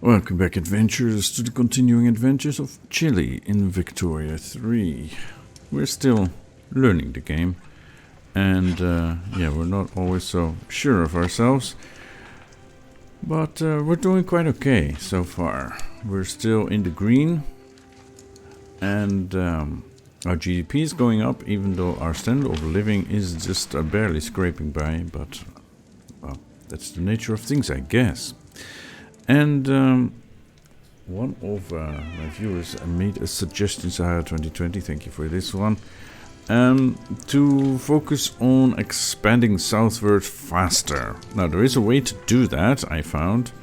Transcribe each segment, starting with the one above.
Welcome back, adventurers, to the continuing adventures of Chile in Victoria 3. We're still learning the game, and yeah, we're not always so sure of ourselves, but we're doing quite okay so far. We're still in the green, and our GDP is going up, even though our standard of living is just barely scraping by, but well, that's the nature of things, I guess. And one of my viewers made a suggestion, Sahara 2020, thank you for this one, to focus on expanding southward faster. Now, there is a way to do that, I found,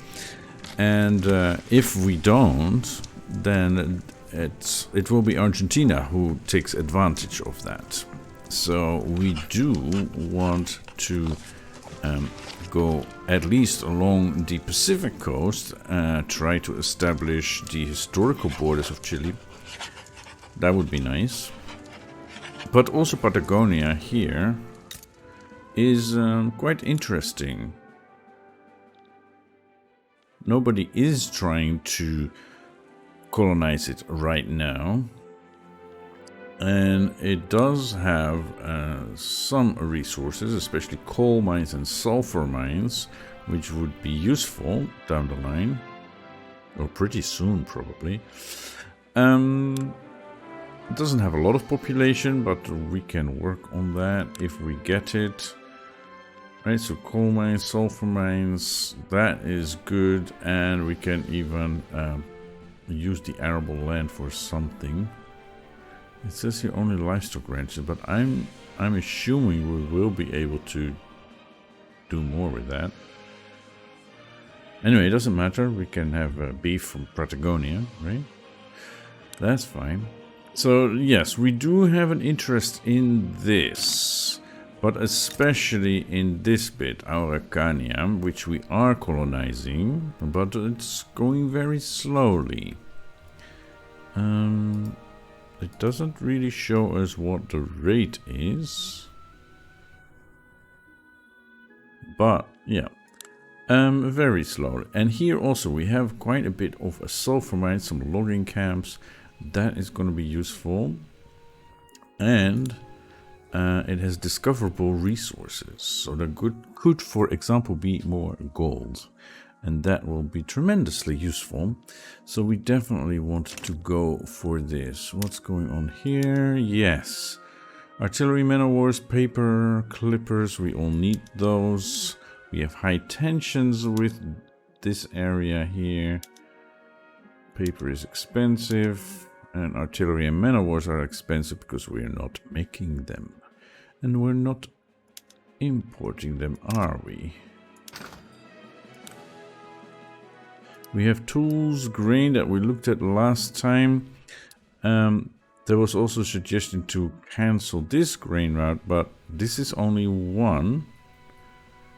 and if we don't, then it will be Argentina who takes advantage of that. So we do want to go at least along the Pacific coast, try to establish the historical borders of Chile. That would be nice. But also Patagonia here is quite interesting. Nobody is trying to colonize it right now. And it does have some resources, especially coal mines and sulfur mines, which would be useful down the line, or pretty soon probably. It doesn't have a lot of population, but we can work on that if we get it. Right, so coal mines, sulfur mines, that is good, and we can even use the arable land for something. It says here only livestock ranches, but I'm assuming we will be able to do more with that. Anyway, it doesn't matter. We can have beef from Patagonia, right? That's fine. So yes, we do have an interest in this, but especially in this bit, Araucania, which we are colonizing, but it's going very slowly. It doesn't really show us what the rate is, but yeah, very slowly. And here also we have quite a bit of a sulfur mine, some logging camps. That is going to be useful, and it has discoverable resources. So there could, for example, be more gold. And that will be tremendously useful. So we definitely want to go for this. What's going on here? Yes. Artillery, man of wars, paper, clippers. We all need those. We have high tensions with this area here. Paper is expensive. And artillery and man of wars are expensive because we are not making them. And we're not importing them, are we? We have tools, grain that we looked at last time. There was also a suggestion to cancel this grain route, but this is only one.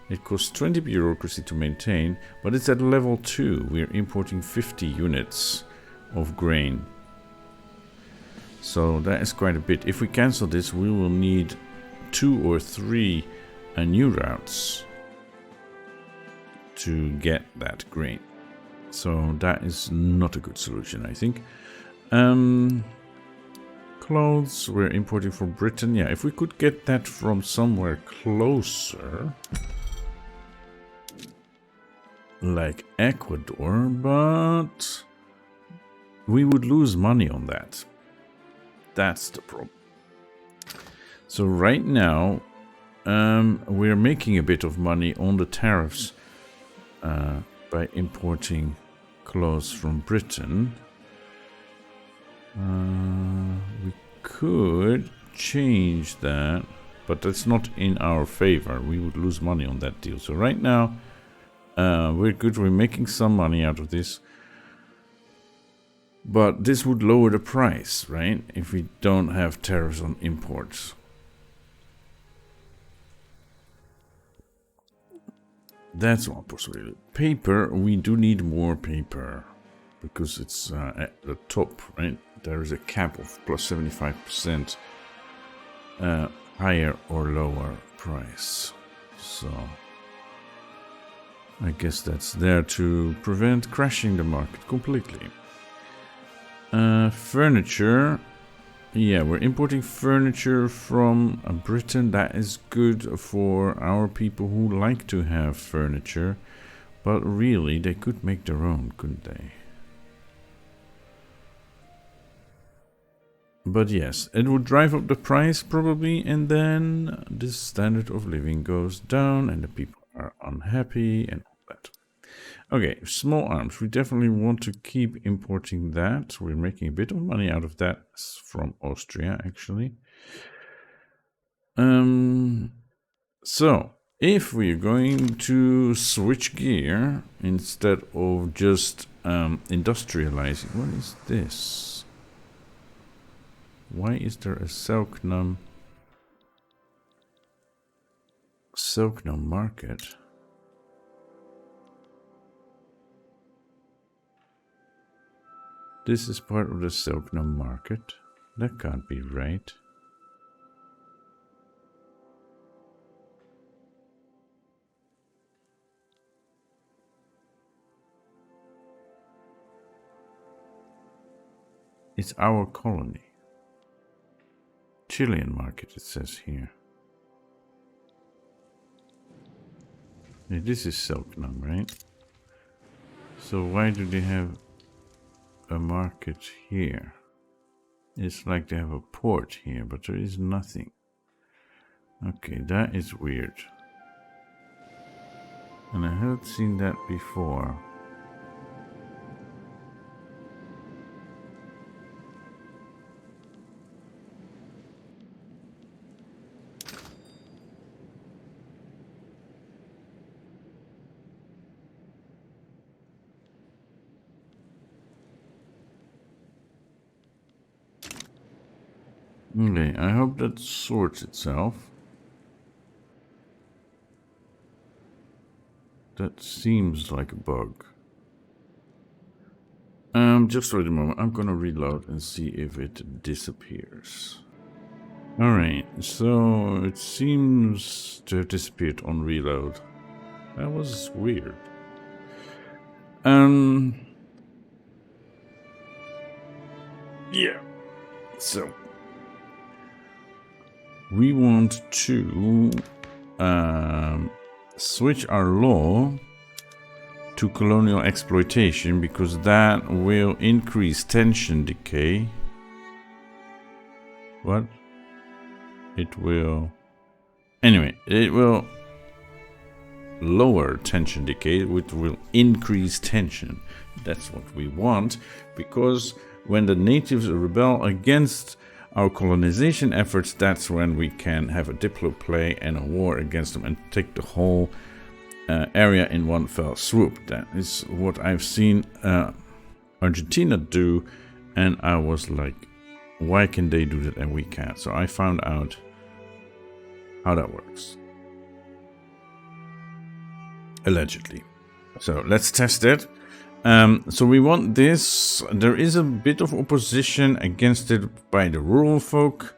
It costs 20 bureaucracy to maintain, but it's at level 2. We're importing 50 units of grain. So that is quite a bit. If we cancel this, we will need 2 or 3 new routes to get that grain. So that is not a good solution, I think. Clothes, we're importing from Britain. Yeah, if we could get that from somewhere closer, like Ecuador, but we would lose money on that. That's the problem. So right now, we're making a bit of money on the tariffs by importing clothes from Britain. We could change that, but that's not in our favor. We would lose money on that deal. So right now, we're good. We're making some money out of this. But this would lower the price, right? If we don't have tariffs on imports. That's one possibility. Paper, we do need more paper because it's at the top, right? There is a cap of plus 75% higher or lower price. So I guess that's there to prevent crashing the market completely. Furniture. Yeah, we're importing furniture from Britain. That is good for our people who like to have furniture. But really, they could make their own, couldn't they? But yes, it would drive up the price probably, and then the standard of living goes down and the people are unhappy and all that. Okay, small arms. We definitely want to keep importing that. We're making a bit of money out of that from Austria, actually. So, if we're going to switch gear instead of just industrializing, what is this? Why is there a Selknam market? This is part of the Selknam market. That can't be right. It's our colony. Chilean market, it says here. Yeah, this is Selknam, right? So why do they have a market here? It's like they have a port here, but there is nothing. Okay, that is weird. And I haven't seen that before. Okay, I hope that sorts itself. That seems like a bug. Just wait a moment. I'm gonna reload and see if it disappears. Alright, so it seems to have disappeared on reload. That was weird. Yeah. So we want to switch our law to colonial exploitation because that will increase tension decay. What? It will... Anyway, it will lower tension decay, which will increase tension. That's what we want, because when the natives rebel against our colonization efforts, that's when we can have a diplo play and a war against them and take the whole area in one fell swoop. That is what I've seen Argentina do, and I was like, why can they do that and we can't? So I found out how that works. Allegedly. So let's test it. So we want this. There is a bit of opposition against it by the rural folk.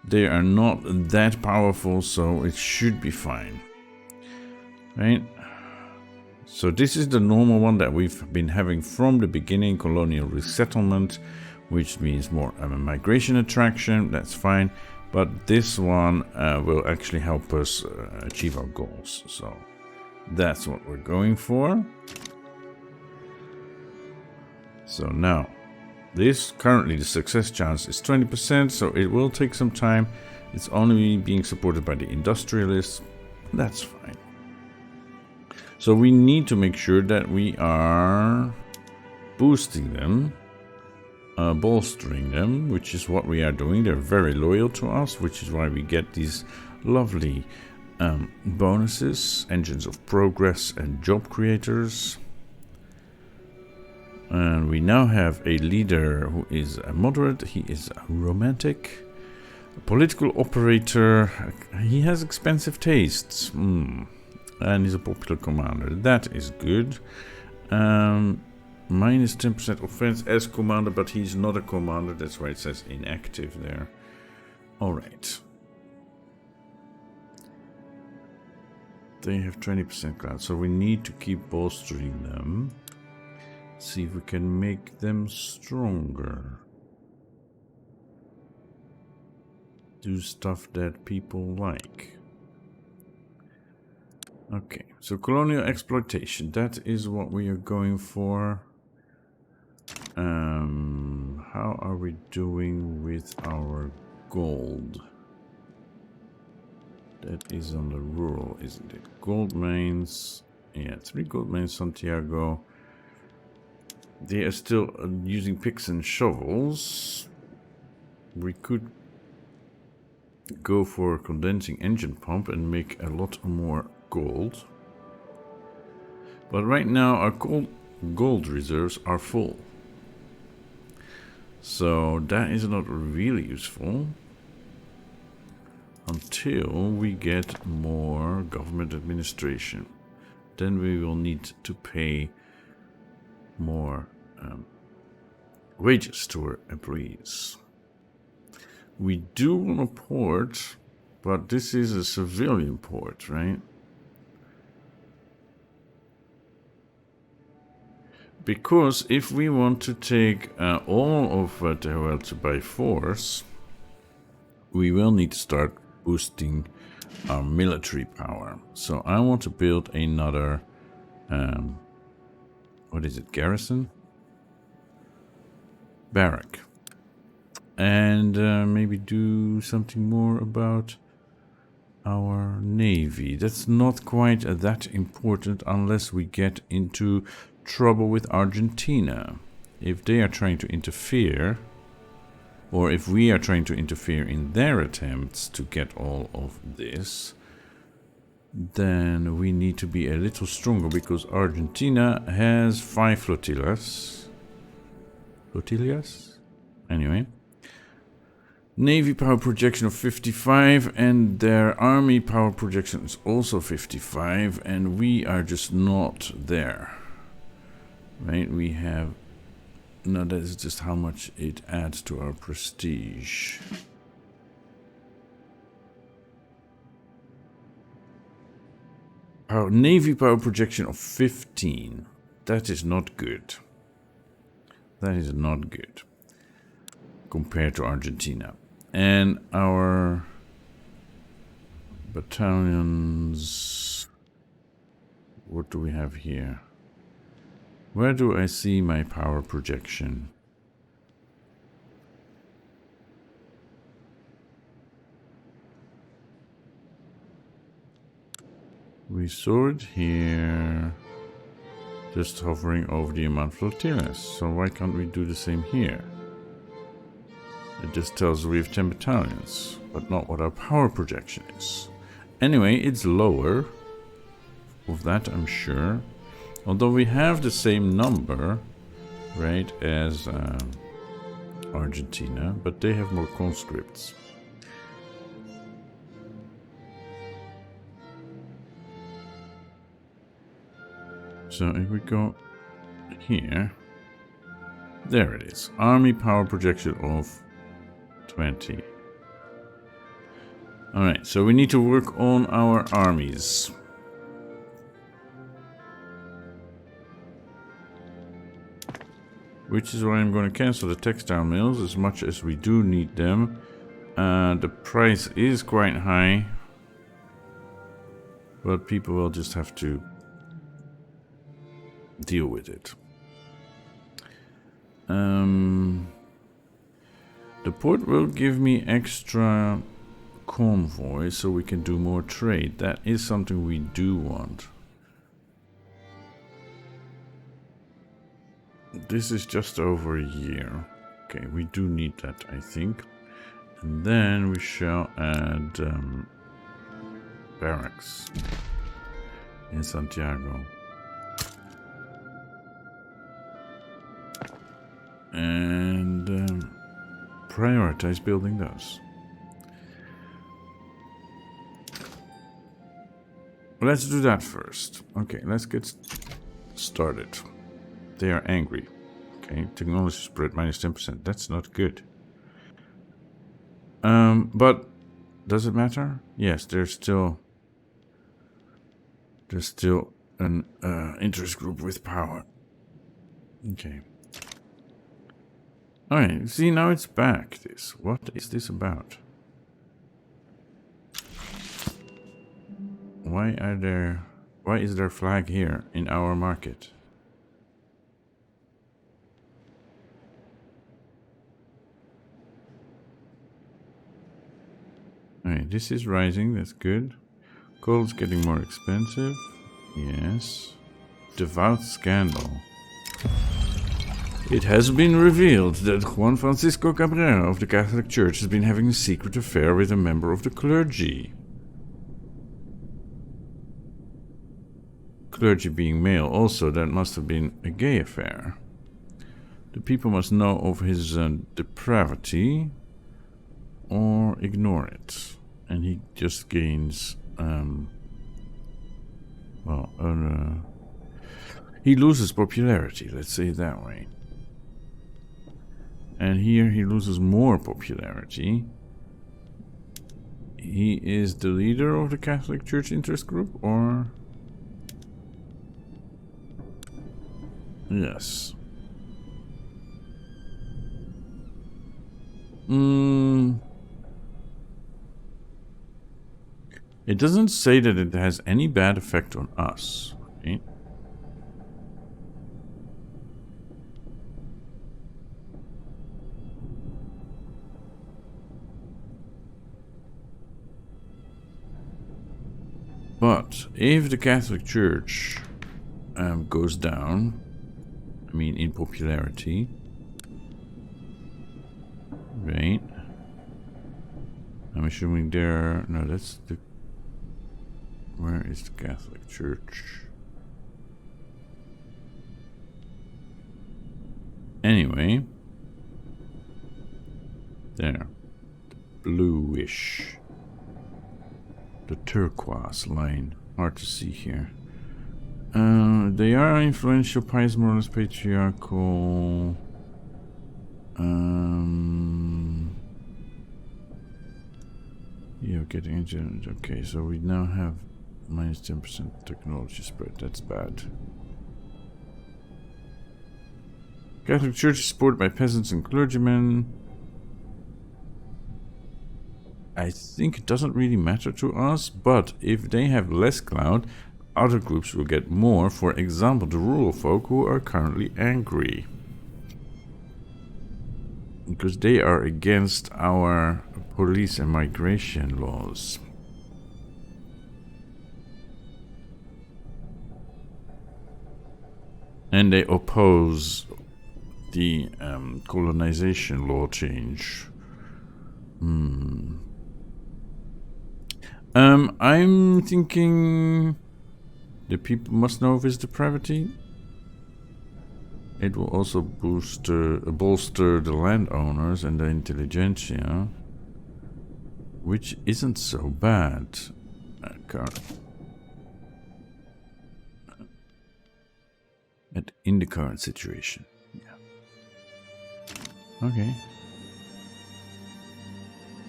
They are not that powerful, so it should be fine. Right? So this is the normal one that we've been having from the beginning, colonial resettlement, which means more migration attraction. That's fine. But this one will actually help us achieve our goals. So that's what we're going for. So now, this currently the success chance is 20%, so it will take some time. It's only being supported by the industrialists. That's fine. So we need to make sure that we are boosting them, bolstering them, which is what we are doing. They're very loyal to us, which is why we get these lovely bonuses, engines of progress and job creators. And we now have a leader who is a moderate. He is a romantic, a political operator. He has expensive tastes. And he's a popular commander. That is good. Minus 10% offense as commander, but he's not a commander. That's why it says inactive there. All right. They have 20% cloud, so we need to keep bolstering them. See if we can make them stronger. Do stuff that people like. Okay, so colonial exploitation, that is what we are going for. How are we doing with our gold? That is on the rural, isn't it? Gold mines, yeah, 3 gold mines, Santiago. They are still using picks and shovels. We could go for a condensing engine pump and make a lot more gold. But right now our gold reserves are full. So that is not really useful until we get more government administration. Then we will need to pay more wages to our employees. We do want a port, but this is a civilian port, right? Because if we want to take all of Tehuelche by force, we will need to start boosting our military power. So I want to build another, what is it, garrison? Barrack. And maybe do something more about our navy. That's not quite that important unless we get into trouble with Argentina. If they are trying to interfere, or if we are trying to interfere in their attempts to get all of this, then we need to be a little stronger, because Argentina has 5 flotillas. Flotillas? Anyway. Navy power projection of 55, and their army power projection is also 55, and we are just not there. Right? We have... No, that is just how much it adds to our prestige. Our Navy power projection of 15. That is not good. That is not good. Compared to Argentina. And our battalions... What do we have here? Where do I see my power projection? We saw it here. Just hovering over the amount of flotillas. So why can't we do the same here? It just tells us we have 10 battalions, but not what our power projection is. Anyway, it's lower. Of that I'm sure. Although we have the same number, right, as Argentina, but they have more conscripts. So if we go here, there it is. Army power projection of 20. Alright, so we need to work on our armies. Which is why I'm going to cancel the textile mills, as much as we do need them. The price is quite high. But people will just have to deal with it. The port will give me extra convoys so we can do more trade. That is something we do want. This is just over a year. Okay, we do need that, I think. And then we shall add barracks in Santiago. And prioritize building those. Let's do that first. Okay, let's get started. They are angry. Okay, technology spread minus 10%. That's not good. But does it matter? Yes, they're still There's still an interest group with power. Okay. Alright, see, now it's back. What is this about? Why is there a flag here in our market? Alright, this is rising, that's good. Coal's getting more expensive. Yes. Devout scandal. It has been revealed that Juan Francisco Cabrera of the Catholic Church has been having a secret affair with a member of the clergy. Clergy being male, also, that must have been a gay affair. The people must know of his depravity or ignore it. And he just gains, he loses popularity, let's say it that way. And here he loses more popularity. He is the leader of the Catholic Church interest group, or... Yes. It doesn't say that it has any bad effect on us, right? But if the Catholic Church goes down, I mean in popularity, right? I'm assuming there. No, that's the. Where is the Catholic Church? Anyway, there, the bluish. The turquoise line. Hard to see here. They are influential, pious, moralist, patriarchal. You're getting into. Okay, so we now have minus 10% technology spread. That's bad. Catholic Church is supported by peasants and clergymen. I think it doesn't really matter to us, but if they have less clout, other groups will get more. For example, the rural folk who are currently angry. Because they are against our police and migration laws. And they oppose the colonization law change. I'm thinking the people must know of his depravity. It will also bolster the landowners and the intelligentsia, which isn't so bad. In the current situation. Yeah. Okay.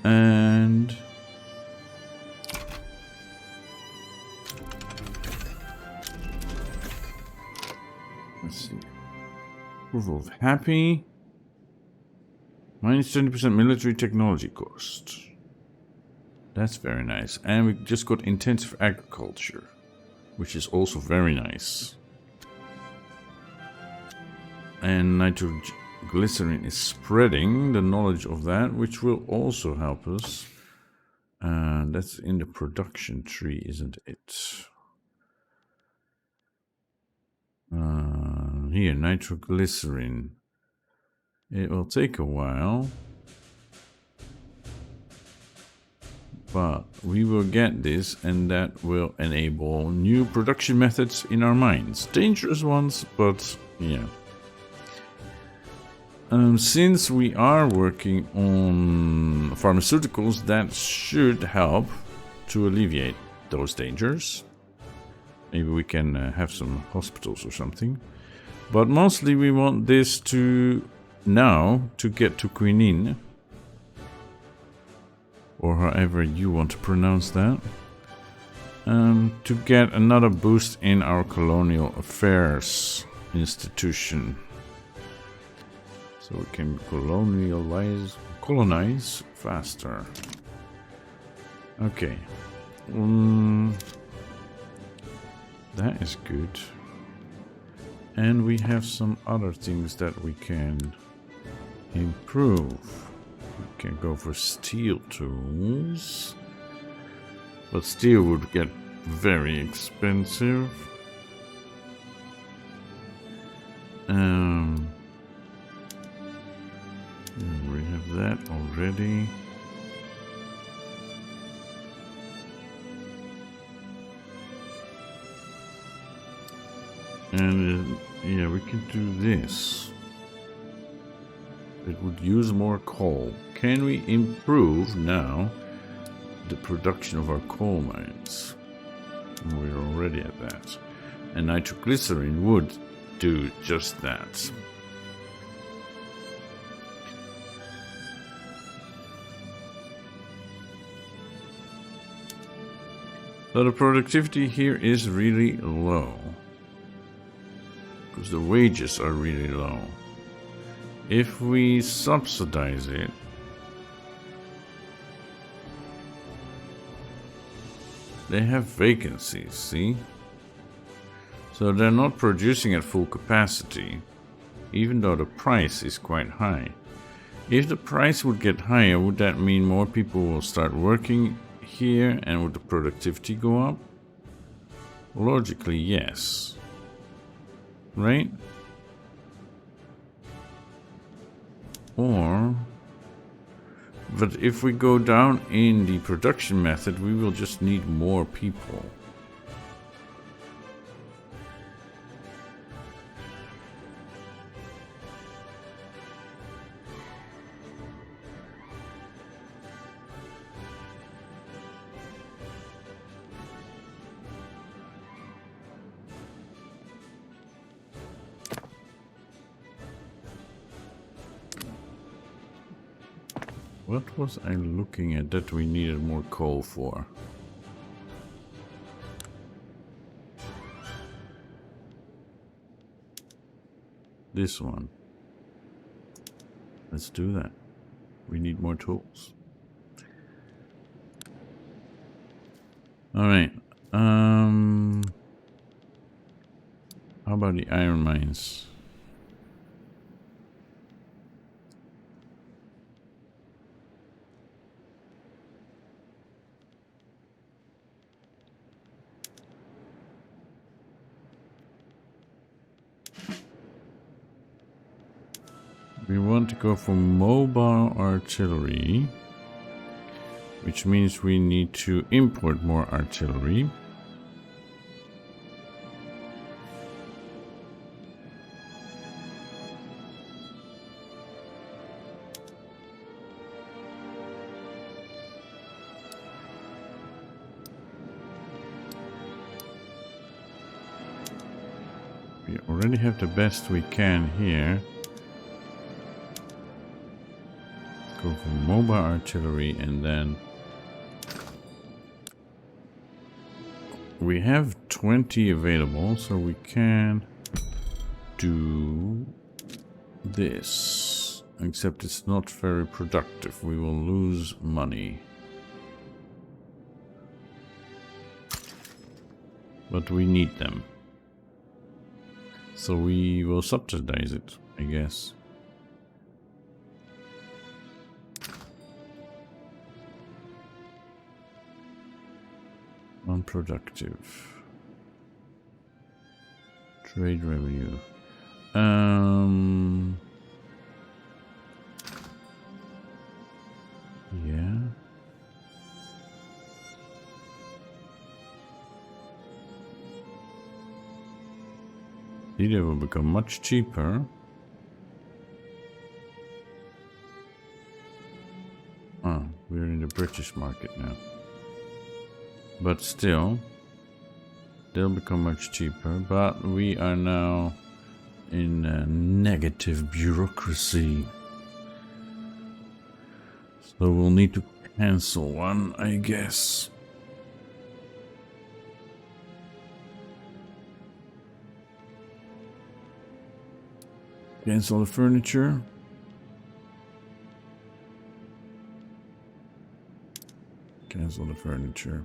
And let's see. Approval of happy. Minus 20% military technology cost. That's very nice. And we just got intensive agriculture, which is also very nice. And nitroglycerin is spreading the knowledge of that, which will also help us. That's in the production tree, isn't it? Here, nitroglycerin. It will take a while, but we will get this, and that will enable new production methods in our mines. Dangerous ones, but yeah. Since we are working on pharmaceuticals, that should help to alleviate those dangers. Maybe we can have some hospitals or something. But mostly we want this to now to get to quinine, or however you want to pronounce that. to get another boost in our colonial affairs institution. So we can colonize faster. Okay. That is good. And we have some other things that we can improve. We can go for steel tools. But steel would get very expensive. We have that already. And yeah, we can do this. It would use more coal. Can we improve now the production of our coal mines? We're already at that. And nitroglycerin would do just that. So the productivity here is really low. Because the wages are really low. If we subsidize it, they have vacancies, see? So they're not producing at full capacity, even though the price is quite high. If the price would get higher, would that mean more people will start working here and would the productivity go up? Logically, yes. Right? But if we go down in the production method, we will just need more people. What was I looking at that we needed more coal for? This one. Let's do that. We need more tools. Alright. How about the iron mines? We want to go for mobile artillery, which means we need to import more artillery. We already have the best we can here. Go for mobile artillery, and then we have 20 available, so we can do this, except it's not very productive. We will lose money, but we need them, so we will subsidize it, I guess. Unproductive. Trade revenue. Yeah. It will become much cheaper. Oh, we're in the British market now. But still, they'll become much cheaper. But we are now in a negative bureaucracy. So we'll need to cancel one, I guess. Cancel the furniture. Cancel the furniture.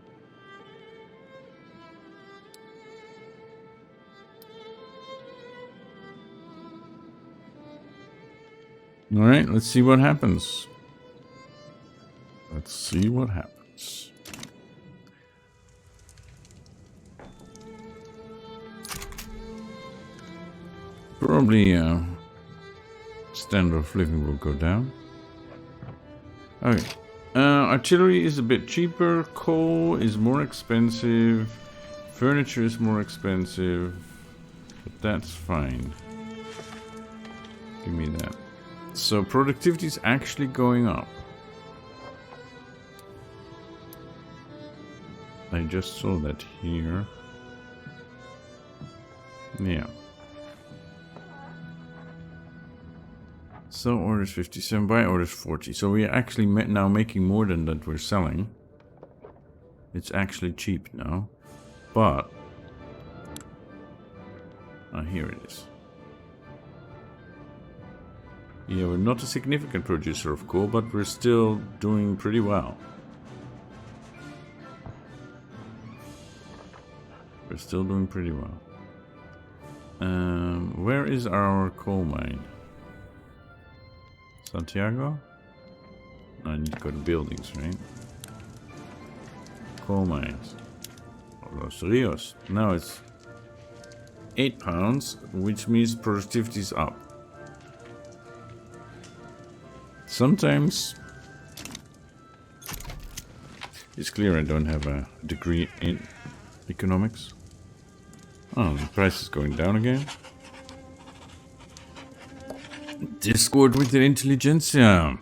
Alright, let's see what happens. Let's see what happens. Probably standard of living will go down. Okay. Artillery is a bit cheaper. Coal is more expensive. Furniture is more expensive. But that's fine. Give me that. So productivity is actually going up. I just saw that here. Yeah. So orders 57, buy orders 40. So we are actually now making more than that we're selling. It's actually cheap now. But... here it is. Yeah, we're not a significant producer of coal, but we're still doing pretty well. We're still doing pretty well. Where is our coal mine? Santiago? No, I need to go to buildings, right? Coal mines. Los Rios. Now it's 8 pounds, which means productivity is up. Sometimes it's clear I don't have a degree in economics. Oh, the price is going down again. Discord with the intelligentsia.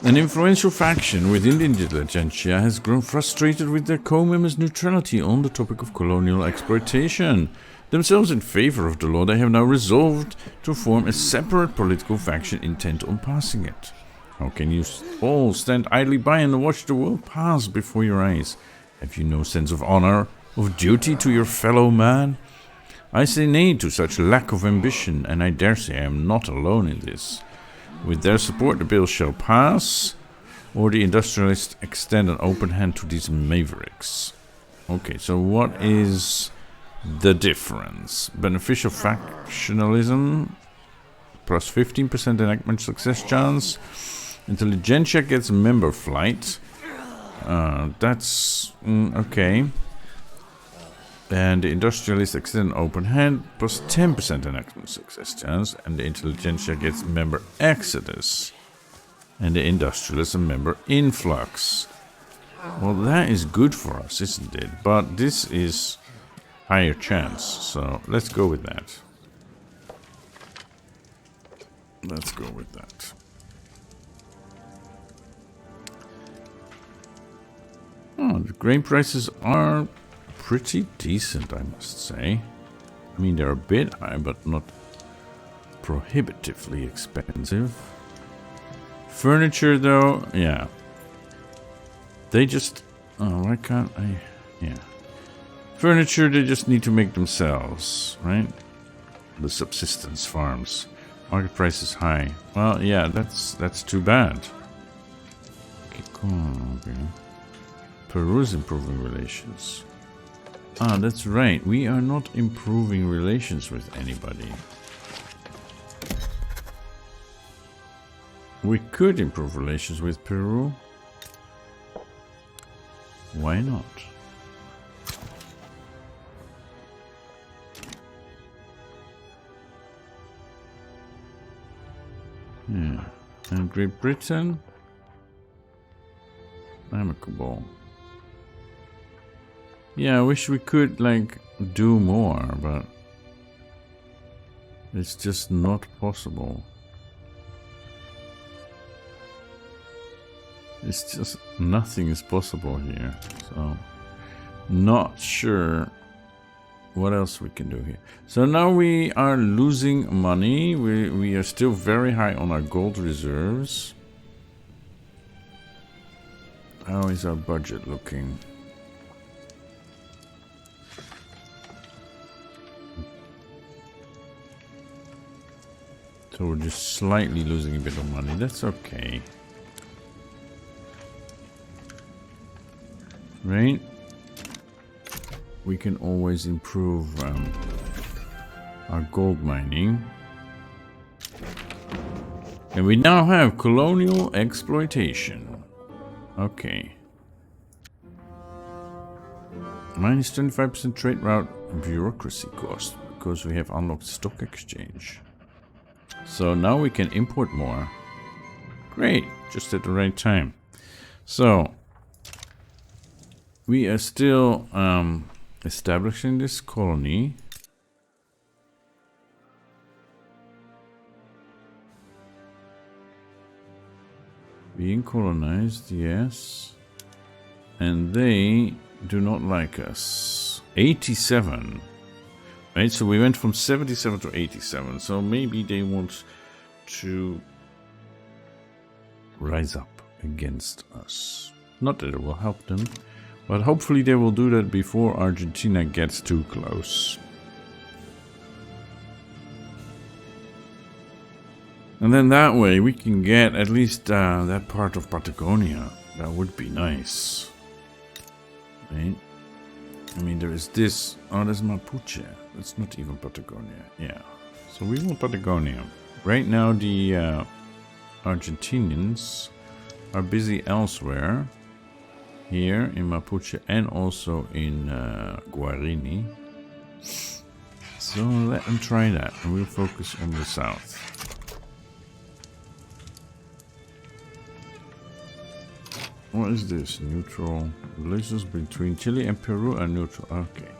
An influential faction within the intelligentsia has grown frustrated with their co-members' neutrality on the topic of colonial exploitation. Themselves in favor of the law, they have now resolved to form a separate political faction intent on passing it. How can you all stand idly by and watch the world pass before your eyes? Have you no sense of honor, of duty to your fellow man? I say nay to such lack of ambition, and I dare say I am not alone in this. With their support, the bill shall pass, or the industrialists extend an open hand to these mavericks. Okay, so what is the difference? Beneficial factionalism, plus 15% enactment success chance. Intelligentsia gets member flight. That's okay. And the industrialist extend an open hand, plus 10% enactment success chance. And the intelligentsia gets member exodus. And the industrialist a member influx. Well, that is good for us, isn't it? But this is higher chance, so let's go with that. Let's go with that. Oh, the grain prices are pretty decent, I must say. I mean, they're a bit high, but not prohibitively expensive. Furniture, though, yeah. They just... Oh, why can't I... Yeah. Furniture, they just need to make themselves, right? The subsistence farms. Market price is high. Well, yeah, that's too bad. Okay, cool. Okay. Peru is improving relations. Ah, that's right. We are not improving relations with anybody. We could improve relations with Peru. Why not? Yeah. And Great Britain? Amicable. Yeah, I wish we could, like, do more, but it's just not possible. It's just nothing is possible here, so not sure what else we can do here. So now we are losing money. We are still very high on our gold reserves. How is our budget looking? So we're just slightly losing a bit of money. That's okay. Right? We can always improve our gold mining. And we now have colonial exploitation. Okay. Minus 25% trade route bureaucracy cost because we have unlocked stock exchange. So now we can import more. Great, just at the right time. So we are still establishing this colony. Being colonized, yes. And they do not like us. 87. Right, so we went from 77 to 87. So maybe they want to rise up against us. Not that it will help them, but hopefully they will do that before Argentina gets too close. And then that way we can get at least that part of Patagonia. That would be nice. Right? I mean, there is this. Oh, there's Mapuche. It's not even Patagonia. Yeah. So we want Patagonia. Right now the Argentinians are busy elsewhere. Here in Mapuche and also in Guarini. So let them try that. And we'll focus on the south. What is this? Neutral relations between Chile and Peru are neutral. Okay.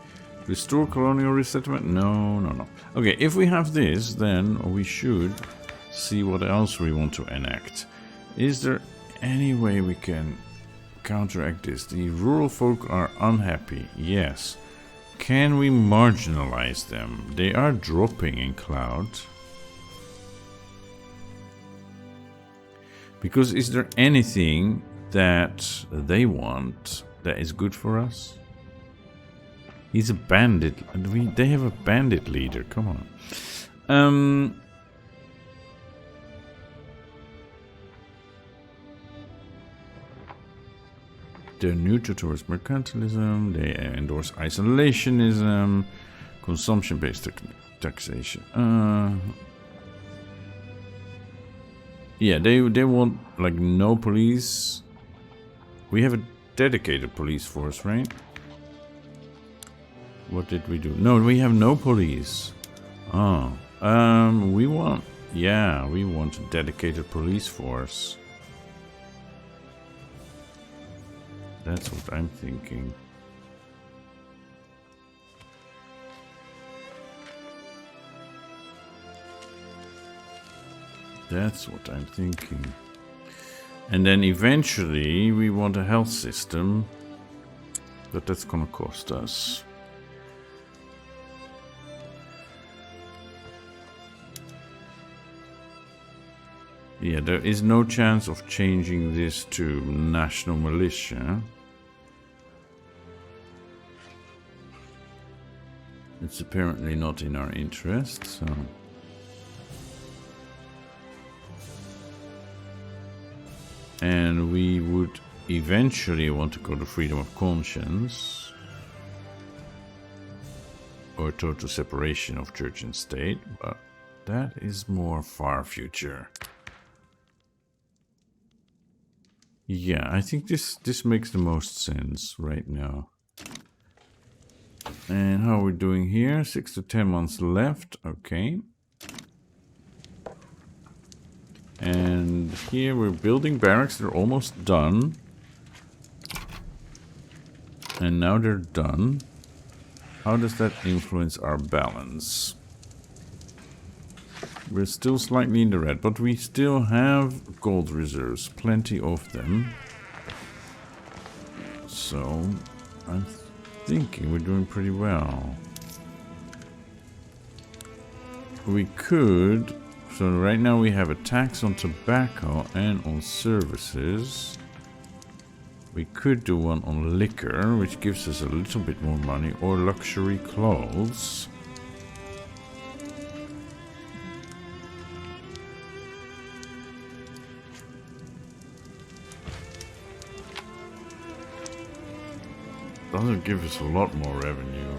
Restore colonial resettlement? No, no, no. Okay, if we have this, then we should see what else we want to enact. Is there any way we can counteract this? The rural folk are unhappy. Yes. Can we marginalize them? They are dropping in cloud. Because is there anything that they want that is good for us? He's a bandit. They have a bandit leader. Come on. They're neutral towards mercantilism. They endorse isolationism, consumption-based taxation. Yeah, they want like no police. We have a dedicated police force, right? What did we do? No, we have no police. Oh, we want a dedicated police force. That's what I'm thinking. That's what I'm thinking. And then eventually we want a health system, but that's gonna cost us. Yeah, there is no chance of changing this to national militia. It's apparently not in our interest, so... And we would eventually want to go to freedom of conscience. Or total separation of church and state, but that is more far future. Yeah, I think this makes the most sense right now. And how are we doing here? 6 to 10 months left. Okay. And here we're building barracks. They're almost done. And now they're done. How does that influence our balance? We're still slightly in the red, but we still have gold reserves. Plenty of them. So, I'm thinking we're doing pretty well. We could... So right now we have a tax on tobacco and on services. We could do one on liquor, which gives us a little bit more money, or luxury clothes. doesn't give us a lot more revenue.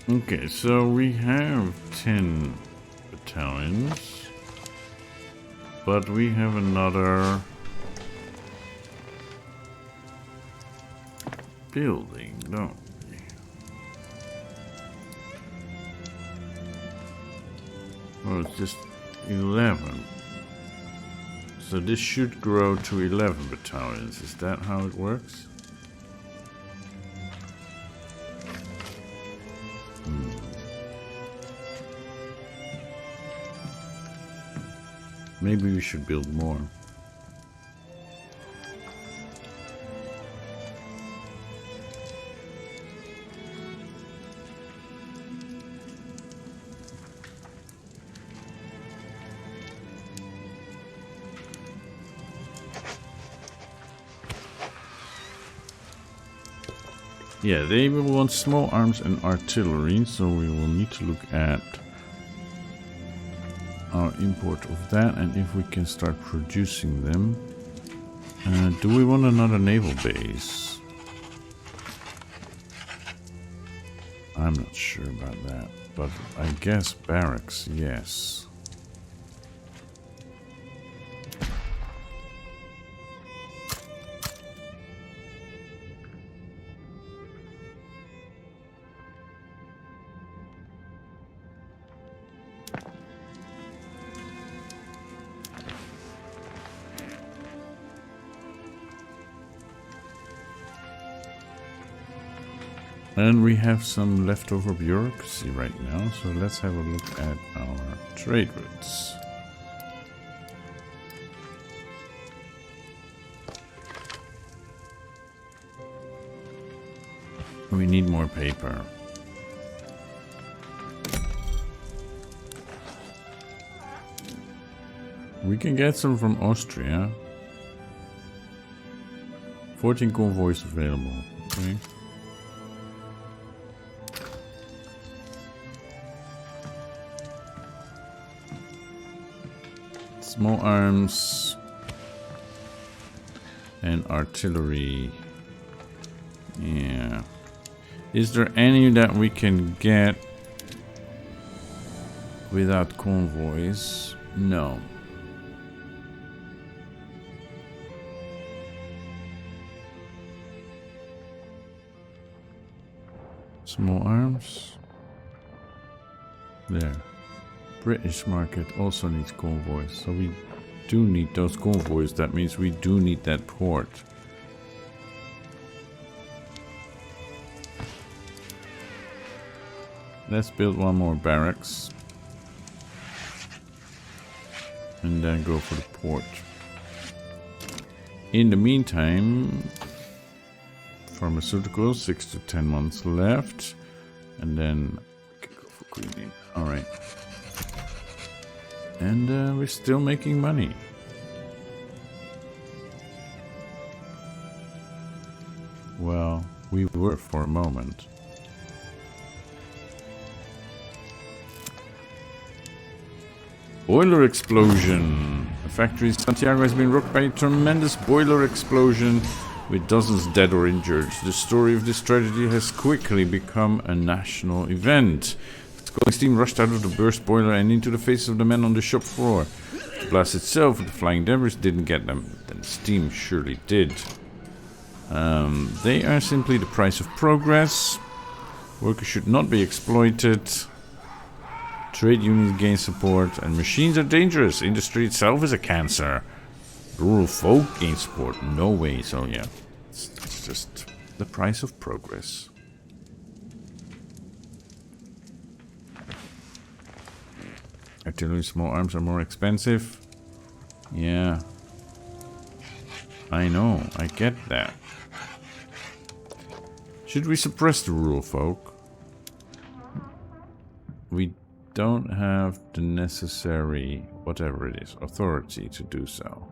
Okay, so we have 10 battalions, but we have another building, don't we? Oh, it's just 11. So this should grow to 11 battalions. Is that how it works? Maybe we should build more. Yeah, they will want small arms and artillery, so we will need to look at our import of that and if we can start producing them. Do we want another naval base? I'm not sure about that, but I guess barracks, yes. And we have some leftover bureaucracy right now, so let's have a look at our trade routes. We need more paper. We can get some from Austria. 14 convoys available. Okay. Small arms and artillery. Yeah. Is there any that we can get without convoys? No. Small arms. There. British market also needs convoys, so we do need those convoys. That means we do need that port. Let's build one more barracks and then go for the port. In the meantime, pharmaceuticals, 6 to 10 months left, and then we can go for cleaning. All right. And we're still making money. Well, we were for a moment. Boiler explosion. The factory in Santiago has been rocked by a tremendous boiler explosion with dozens dead or injured. The story of this tragedy has quickly become a national event. Scalding steam rushed out of the burst boiler and into the faces of the men on the shop floor. The blast itself with the flying debris didn't get them, then steam surely did. They are simply the price of progress. Workers should not be exploited. Trade unions gain support, and machines are dangerous. Industry itself is a cancer. Rural folk gain support. No way. So yeah, it's just the price of progress. Artillery, small arms are more expensive. Yeah. I know. I get that. Should we suppress the rural folk? We don't have the necessary, whatever it is, authority to do so.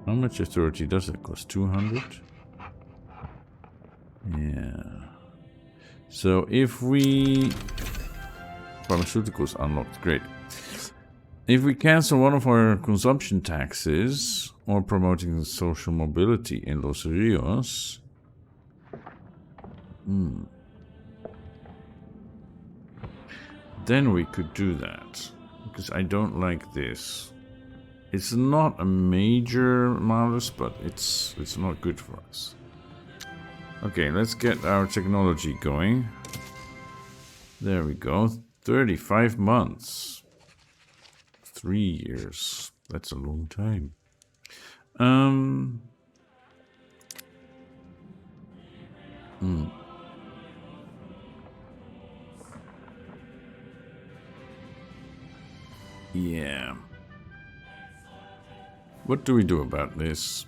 How much authority does it cost? 200? Yeah. So if we pharmaceuticals are not great. If we cancel one of our consumption taxes or promoting social mobility in Los Rios, then we could do that. Because I don't like this. It's not a major malus, but it's not good for us. Okay, let's get our technology going. There we go. 35 months. 3 years. That's a long time. Yeah. What do we do about this?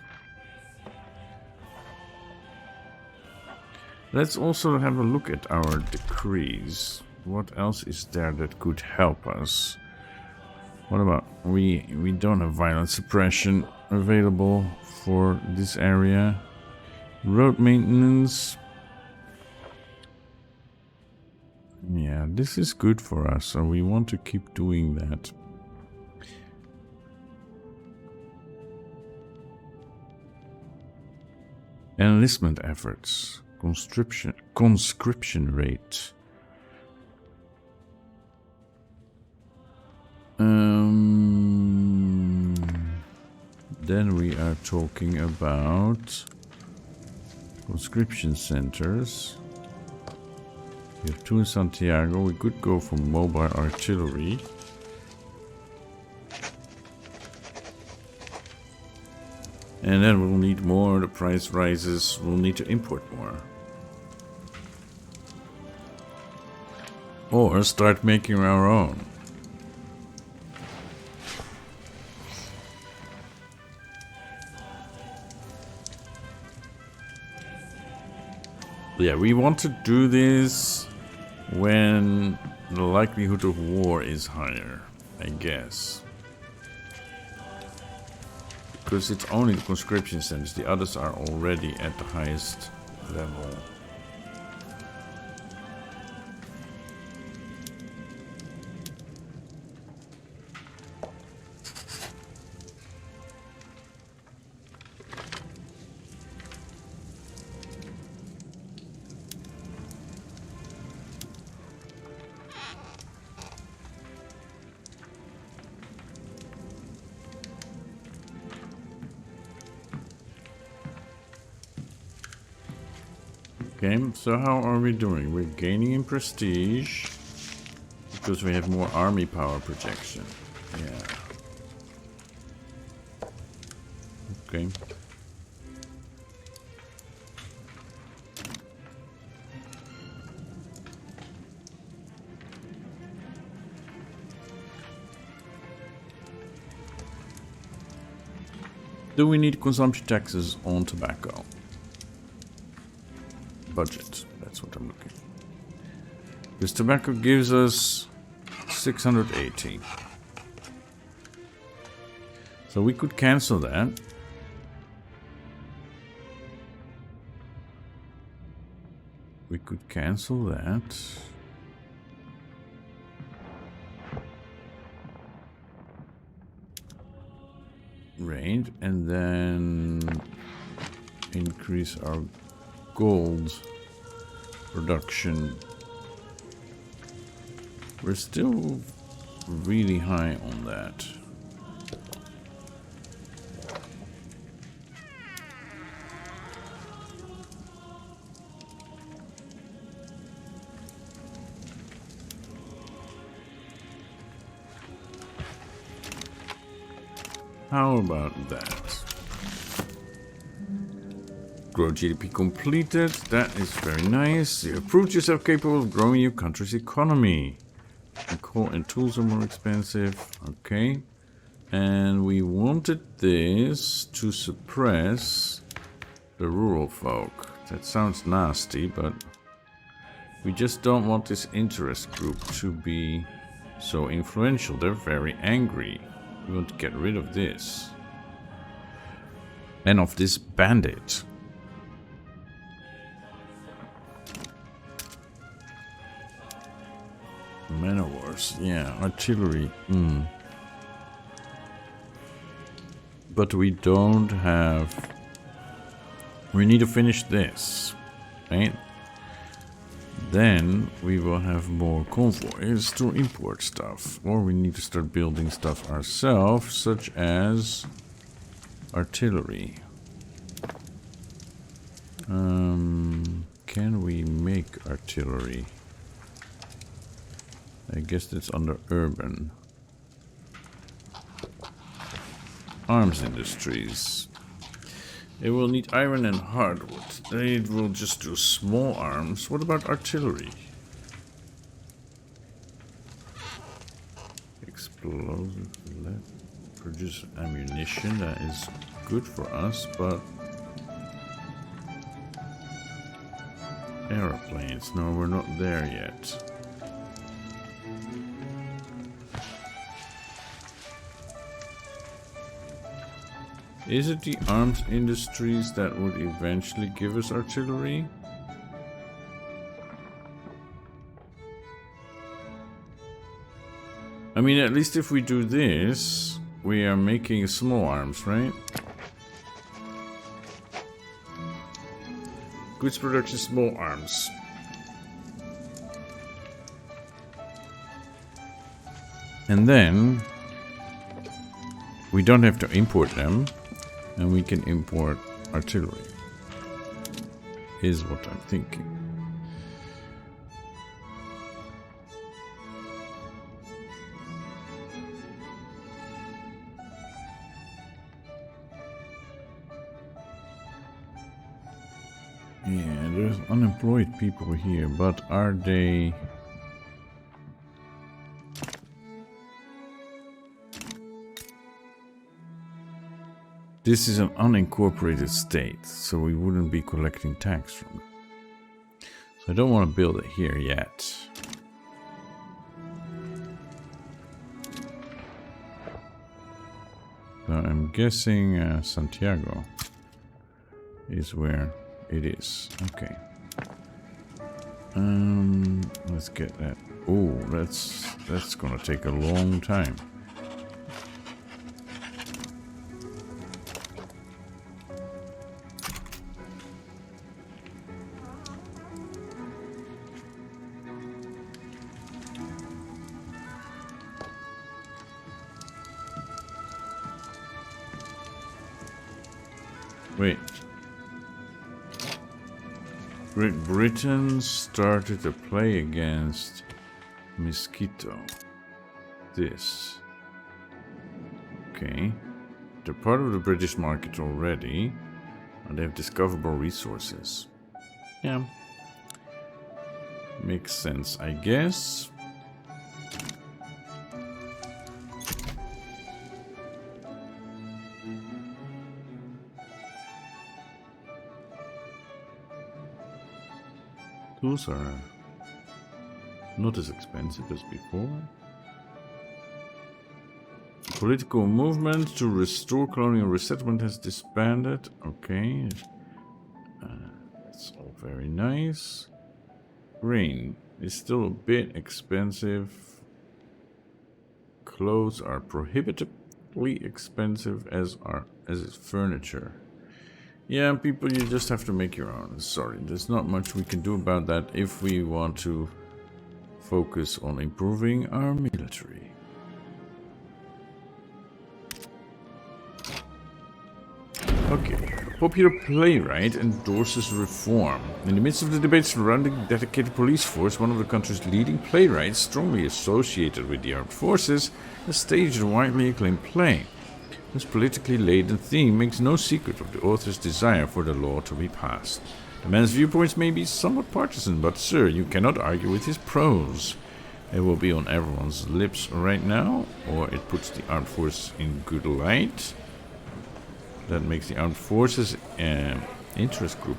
Let's also have a look at our decrees. What else is there that could help us? What about we don't have violent suppression available for this area. Road maintenance. Yeah, this is good for us, so we want to keep doing that. Enlistment efforts. Conscription rate. Then we are talking about conscription centers. We have 2 in Santiago. We could go for mobile artillery. And then we'll need more. The price rises. We'll need to import more. Or start making our own. Yeah, we want to do this when the likelihood of war is higher, I guess. Because it's only the conscription centers, the others are already at the highest level. Okay, so how are we doing? We're gaining in prestige because we have more army power projection. Yeah. Okay. Do we need consumption taxes on tobacco? Budget, that's what I'm looking. This tobacco gives us 680. So we could cancel that. We could cancel that. Range, and then increase our gold production. We're still really high on that. How about that? Grow GDP completed. That is very nice. You have proved yourself capable of growing your country's economy. And coal and tools are more expensive. Okay. And we wanted this to suppress the rural folk. That sounds nasty, but we just don't want this interest group to be so influential. They're very angry. We want to get rid of this. And of this bandit. Man of wars, yeah, artillery. But we don't have... We need to finish this, right? Then we will have more convoys to import stuff. Or we need to start building stuff ourselves, such as artillery. Can we make artillery? I guess that's under urban. Arms industries. It will need iron and hardwood. It will just do small arms. What about artillery? Explosive lead. Produce ammunition. That is good for us, but... Aeroplanes. No, we're not there yet. Is it the arms industries that would eventually give us artillery? I mean, at least if we do this, we are making small arms, right? Goods production, small arms. And then we don't have to import them. And we can import artillery, is what I'm thinking. Yeah, there's unemployed people here, but are they... This is an unincorporated state, so we wouldn't be collecting tax from it. So I don't want to build it here yet. So I'm guessing Santiago is where it is. Okay. Let's get that. Oh, that's gonna take a long time. Wait. Great Britain started to play against Mosquito. This. Okay. They're part of the British market already. And they have discoverable resources. Yeah. Makes sense, I guess. Tools are not as expensive as before. Political movement to restore colonial resettlement has disbanded. Okay. That's all very nice. Grain is still a bit expensive. Clothes are prohibitively expensive, as is furniture. Yeah, people, you just have to make your own. Sorry, there's not much we can do about that if we want to focus on improving our military. Okay, a popular playwright endorses reform. In the midst of the debate surrounding the dedicated police force, one of the country's leading playwrights, strongly associated with the armed forces, has staged a widely acclaimed play. This politically laden theme makes no secret of the author's desire for the law to be passed. The man's viewpoints may be somewhat partisan, but sir, you cannot argue with his prose. It will be on everyone's lips right now, or it puts the armed forces in good light. That makes the armed forces interest group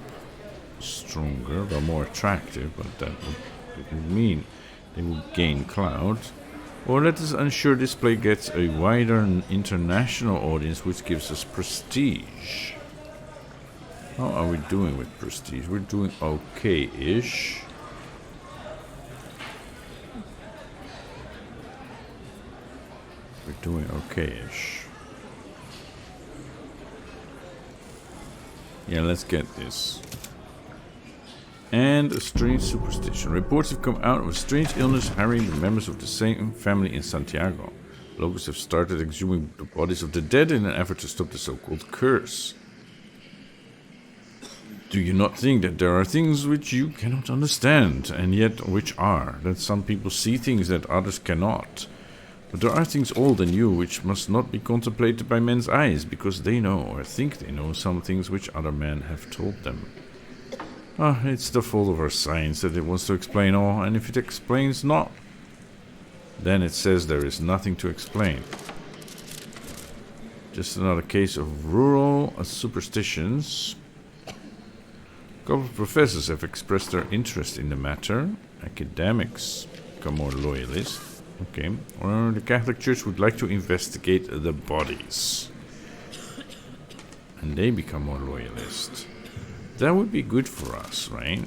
stronger, well, more attractive, but that would mean they would gain clout. Or let us ensure this play gets a wider international audience, which gives us prestige. How are we doing with prestige? We're doing okay-ish. doing okay-ish. Yeah, let's get this. And a strange superstition. Reports have come out of a strange illness harrying the members of the same family in Santiago. Locals have started exhuming the bodies of the dead in an effort to stop the so-called curse. Do you not think that there are things which you cannot understand, and yet which are? That some people see things that others cannot. But there are things old and new which must not be contemplated by men's eyes, because they know or think they know some things which other men have told them. It's the fault of our science that it wants to explain all, and if it explains not, then it says there is nothing to explain. Just another case of rural superstitions. A couple of professors have expressed their interest in the matter. Academics become more loyalist. Okay. Or the Catholic Church would like to investigate the bodies. And they become more loyalist. That would be good for us, right?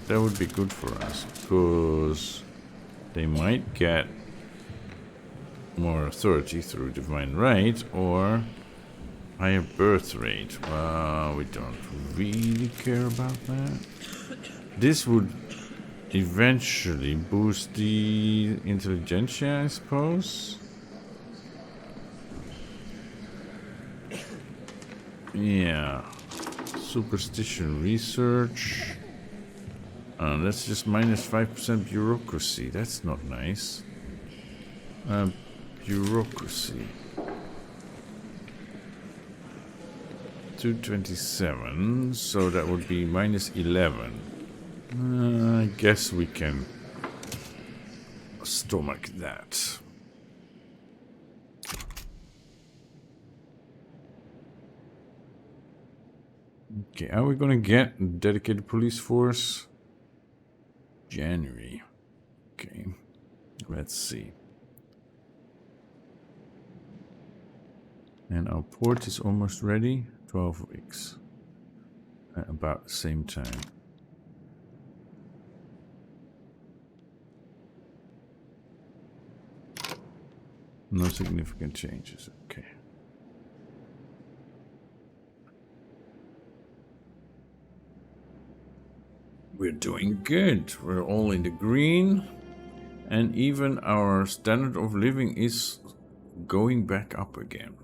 That would be good for us, because they might get more authority through divine right or higher birth rate. Well, we don't really care about that. This would eventually boost the intelligentsia, I suppose. Yeah. Superstition research. That's just minus 5% bureaucracy. That's not nice. Bureaucracy. 227. So that would be minus 11. I guess we can stomach that. Okay, are we gonna get a dedicated police force? January. Okay, let's see. And our port is almost ready. 12 weeks. At about the same time. No significant changes. Okay. We're doing good. We're all in the green. And even our standard of living is going back up again.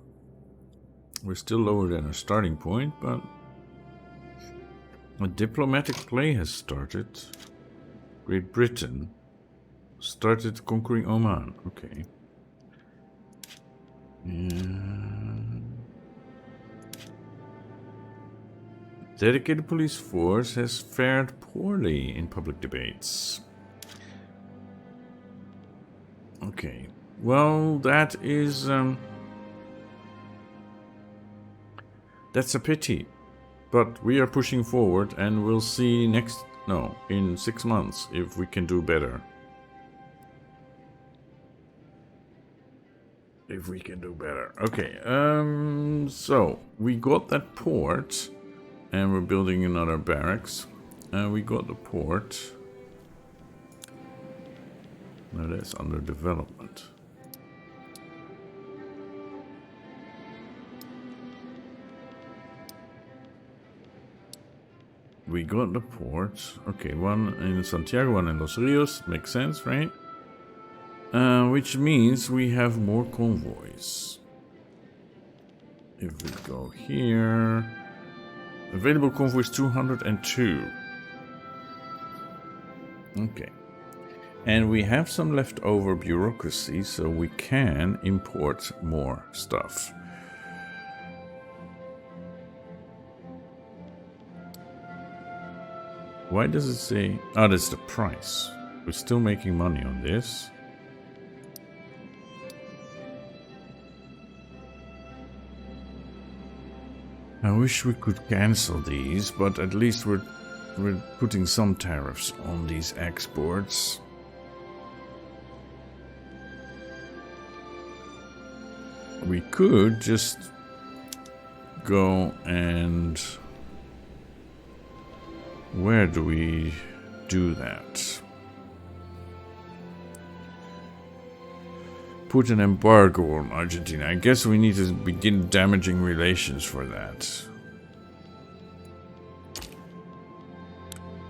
We're still lower than our starting point, but a diplomatic play has started. Great Britain started conquering Oman. Okay. Dedicated police force has fared poorly in public debates. Okay. Well, that is that's a pity. But we are pushing forward, and we'll see in 6 months if we can do better. If we can do better. Okay, so we got that port, and we're building another barracks. We got the port. Now that's under development. We got the port. Okay, one in Santiago, one in Los Rios. Makes sense, right? Which means we have more convoys. If we go here... Available convoys 202. Okay. And we have some leftover bureaucracy, so we can import more stuff. Why does it say... Oh, that's the price. We're still making money on this. I wish we could cancel these, but at least we're putting some tariffs on these exports. We could just go and... Where do we do that? Put an embargo on Argentina. I guess we need to begin damaging relations for that.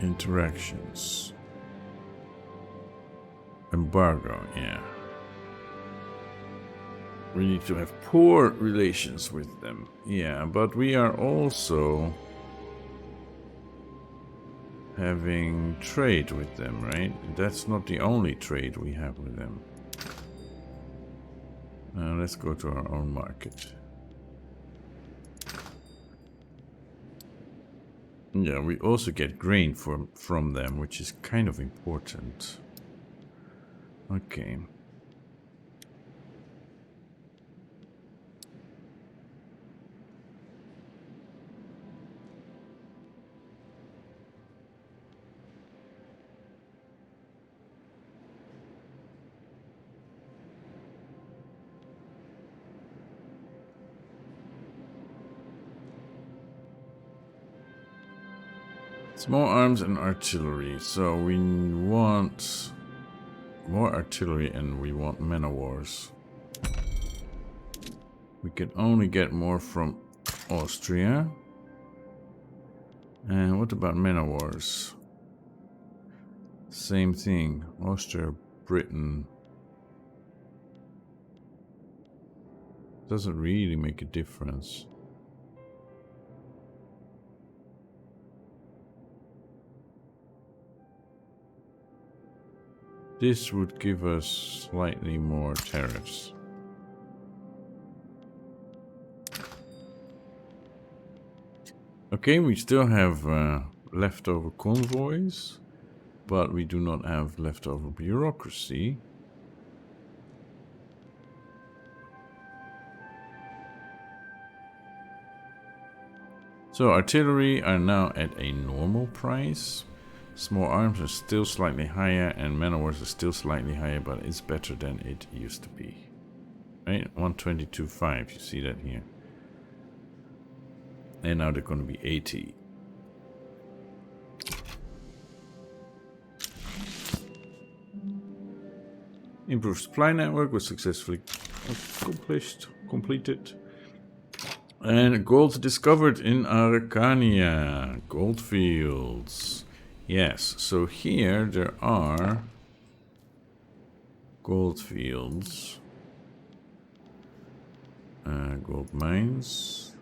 Interactions. Embargo, yeah. We need to have poor relations with them. Yeah, but we are also having trade with them, right? That's not the only trade we have with them. Let's go to our own market. Yeah, we also get grain from them, which is kind of important. Okay. Small arms and artillery. So we want more artillery and we want men of wars. We can only get more from Austria. And what about men of wars? Same thing. Austria, Britain. Doesn't really make a difference. This would give us slightly more tariffs. Okay, we still have leftover convoys, but we do not have leftover bureaucracy. So artillery are now at a normal price. Small arms are still slightly higher, and men of wars are still slightly higher, but it's better than it used to be. Right? 122.5, you see that here. And now they're going to be 80. Improved supply network was successfully completed. And gold discovered in Araucania. Gold fields. Yes, so here there are gold fields. Gold mines.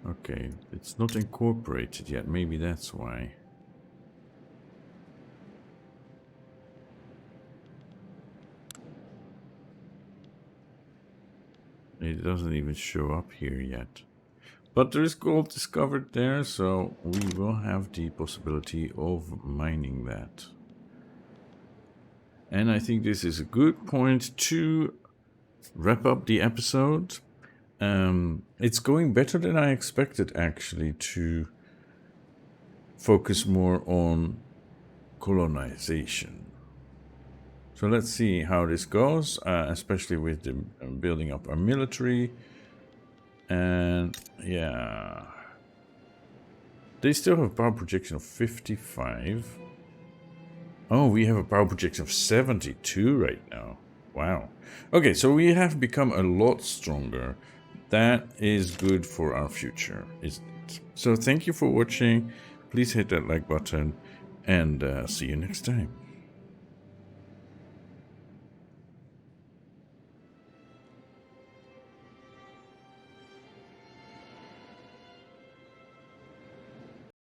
Okay, it's not incorporated yet. Maybe that's why. It doesn't even show up here yet. But there is gold discovered there, so we will have the possibility of mining that. And I think this is a good point to wrap up the episode. It's going better than I expected, actually, to focus more on colonization. So let's see how this goes, especially with the building up our military. And yeah, they still have a power projection of 55. Oh, we have a power projection of 72 right now. Wow. Okay, so we have become a lot stronger. That is good for our future, isn't it? So thank you for watching. Please hit that like button and see you next time.